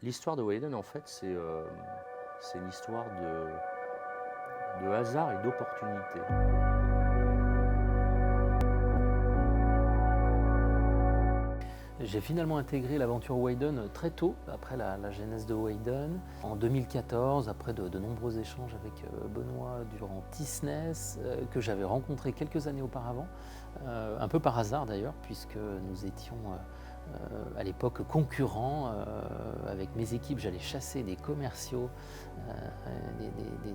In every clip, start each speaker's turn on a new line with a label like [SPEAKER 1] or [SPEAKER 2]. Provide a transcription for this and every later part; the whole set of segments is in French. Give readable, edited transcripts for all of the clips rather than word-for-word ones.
[SPEAKER 1] L'histoire de Wayden, en fait, c'est une histoire de hasard et d'opportunité.
[SPEAKER 2] J'ai finalement intégré l'aventure Wayden très tôt, après la genèse de Wayden. En 2014, après de nombreux échanges avec Benoît durant Tisness, que j'avais rencontré quelques années auparavant, un peu par hasard d'ailleurs, puisque nous étions à l'époque concurrents. Avec mes équipes, j'allais chasser des commerciaux,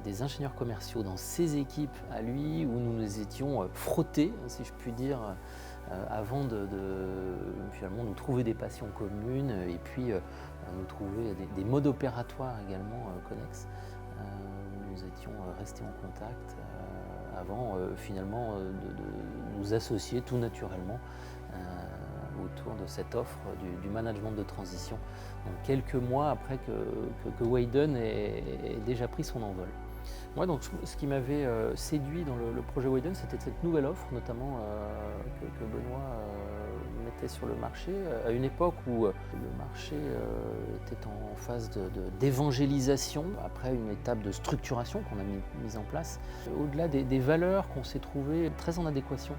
[SPEAKER 2] des ingénieurs commerciaux dans ses équipes à lui, où nous nous étions frottés, si je puis dire, avant de finalement nous trouver des passions communes et puis nous trouver des modes opératoires également connexes. Nous étions restés en contact avant finalement de nous associer tout naturellement autour de cette offre du management de transition. Donc quelques mois après que Wayden ait déjà pris son envol. Moi, donc, ce qui m'avait séduit dans le projet Wayden, c'était cette nouvelle offre, notamment que Benoît mettait sur le marché, à une époque où le marché était en phase d'évangélisation, après une étape de structuration qu'on a mise en place. Au-delà des valeurs qu'on s'est trouvées très en adéquation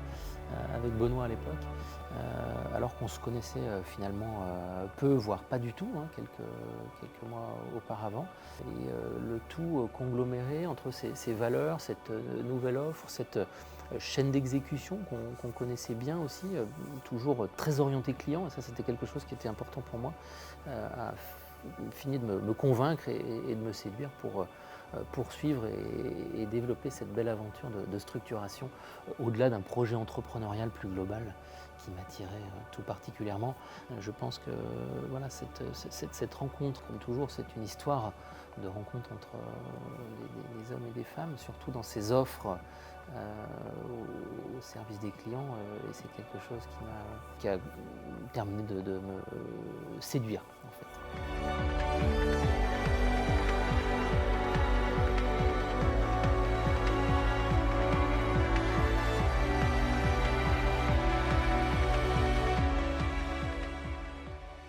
[SPEAKER 2] avec Benoît à l'époque, alors qu'on se connaissait finalement peu, voire pas du tout, hein, quelques mois auparavant. Et le tout congloméré entre ces valeurs, cette nouvelle offre, cette chaîne d'exécution qu'on connaissait bien aussi, toujours très orientée client, et ça c'était quelque chose qui était important pour moi, a fini de me convaincre et de me séduire pour poursuivre et développer cette belle aventure de structuration au-delà d'un projet entrepreneurial plus global qui m'attirait tout particulièrement. Je pense que voilà, cette rencontre, comme toujours, c'est une histoire de rencontre entre des hommes et des femmes, surtout dans ces offres au service des clients, et c'est quelque chose qui a terminé de me séduire.